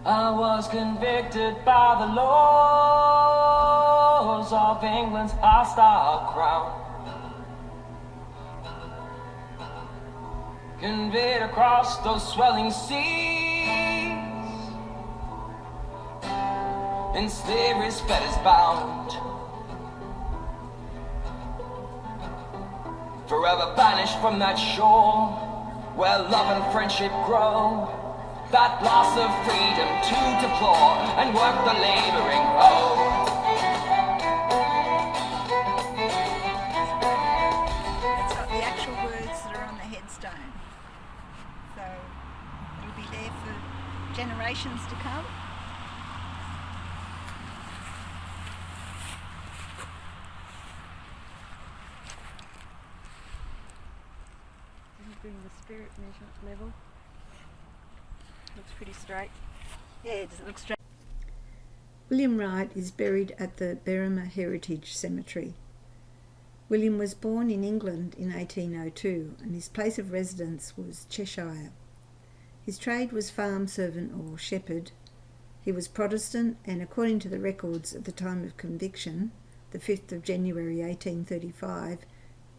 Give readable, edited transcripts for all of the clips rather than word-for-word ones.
I was convicted by the laws of England's hostile crown, conveyed across those swelling seas, in slavery's fetters bound, forever banished from that shore where love and friendship grow, that loss of freedom to deplore and work the laboring hoe. It's got the actual words that are on the headstone, so it'll be there for generations to come. Doing the spirit measure level. Looks pretty straight. Yeah, does it look straight? William Wright is buried at the Berrima Heritage Cemetery. William was born in England in 1802 and his place of residence was Cheshire. His trade was farm servant or shepherd. He was Protestant and, according to the records at the time of conviction, the 5th of January 1835,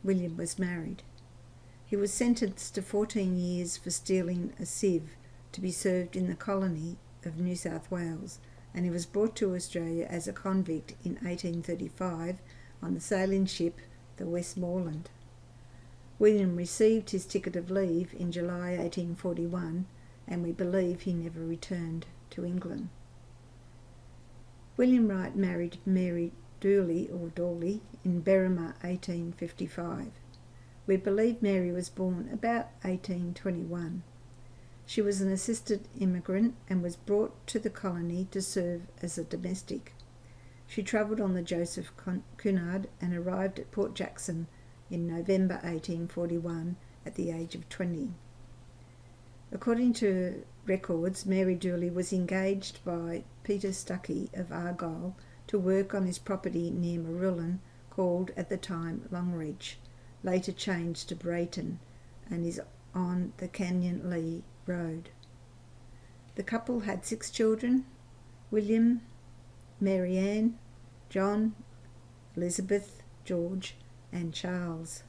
William was married. He was sentenced to 14 years for stealing a sieve to be served in the colony of New South Wales, and he was brought to Australia as a convict in 1835 on the sailing ship the Westmoreland. William received his ticket of leave in July 1841, and we believe he never returned to England. William Wright married Mary Dooley or Dawley in Berrima 1855. We believe Mary was born about 1821. She was an assisted immigrant and was brought to the colony to serve as a domestic. She travelled on the Joseph Cunard and arrived at Port Jackson in November 1841 at the age of 20. According to records, Mary Dooley was engaged by Peter Stuckey of Argyll to work on his property near Marulan, called at the time Longreach, later changed to Brayton, and is on the Canyon Lee Road. The couple had 6 children: William, Mary Ann, John, Elizabeth, George and Charles.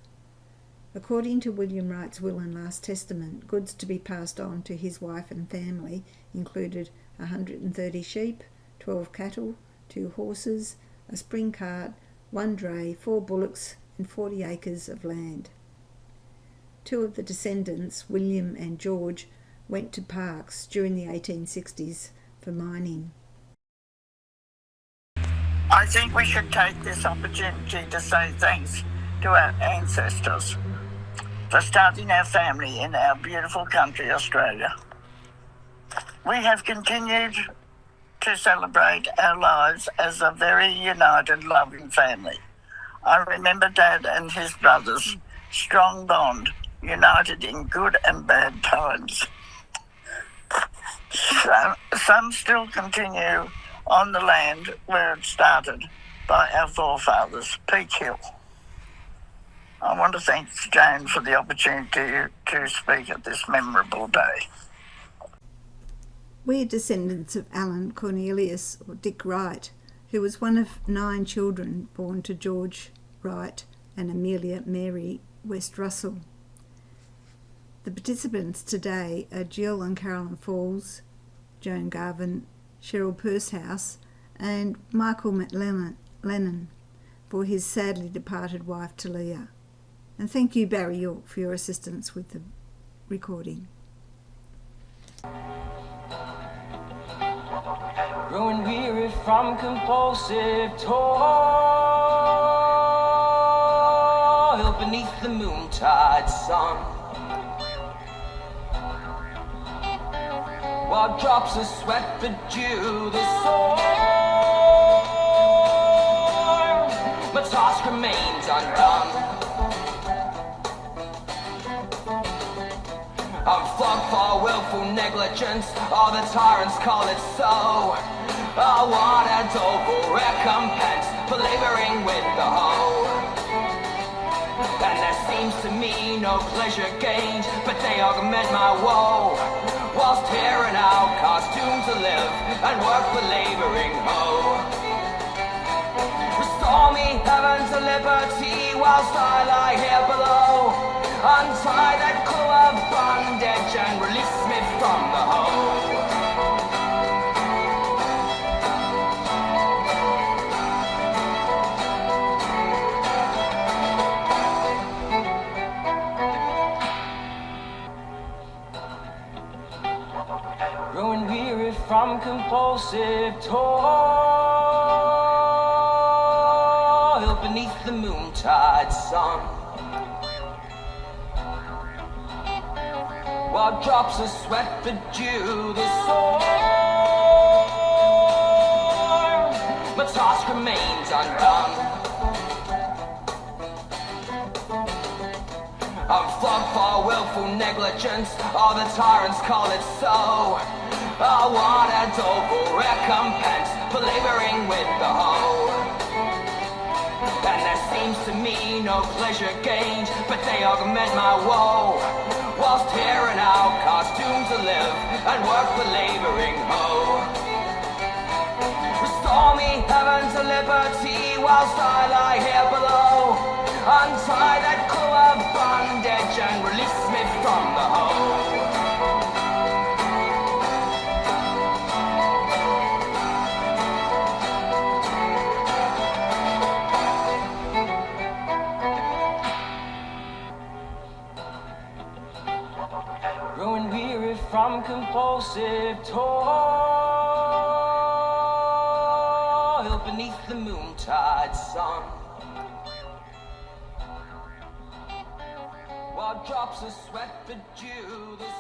According to William Wright's will and last testament, goods to be passed on to his wife and family included 130 sheep, 12 cattle, 2 horses, a spring cart, 1 dray, 4 bullocks and 40 acres of land. 2 of the descendants, William and George, went to Parkes during the 1860s for mining. I think we should take this opportunity to say thanks to our ancestors for starting our family in our beautiful country, Australia. We have continued to celebrate our lives as a very united, loving family. I remember Dad and his brothers' strong bond, united in good and bad times. Some still continue on the land where it started by our forefathers, Peach Hill. I want to thank Joan for the opportunity to speak at this memorable day. We are descendants of Alan Cornelius or Dick Wright, who was one of 9 children born to George Wright and Amelia Mary West Russell. The participants today are Jill and Carolyn Falls, Joan Garvan, Cheryl Pursehouse and Michael Lennon for his sadly departed wife Talia. And thank you, Barry York, for your assistance with the recording. Growing weary from compulsive toil beneath the moontide sun, while drops of sweat bedew the soil, my task remains undone. I'm flogged for willful negligence, all the tyrants call it so. I want a doleful recompense for laboring with the hoe. And there seems to me no pleasure gained, but they augment my woe. whilst here in outcasts doomed to live and work the labouring hoe. Restore me, heaven, to liberty, whilst I lie here below. Untie that clue of bondage and release me from the hoe. Growing weary from compulsive toil beneath the moontide sun, while drops of sweat bedew the sore, my task remains undone. I'm flogged for willful negligence, all the tyrants call it so. I want a double recompense for labouring with the hoe. And there seems to me no pleasure gained, but they augment my woe. Whilst here in outcasts doomed to live and work the labouring hoe. Restore me, heaven, to liberty, whilst I lie here below. Untie that clue of bondage and release me from the hoe. Growing weary from compulsive toil beneath the moontide sun, while drops of sweat bedew the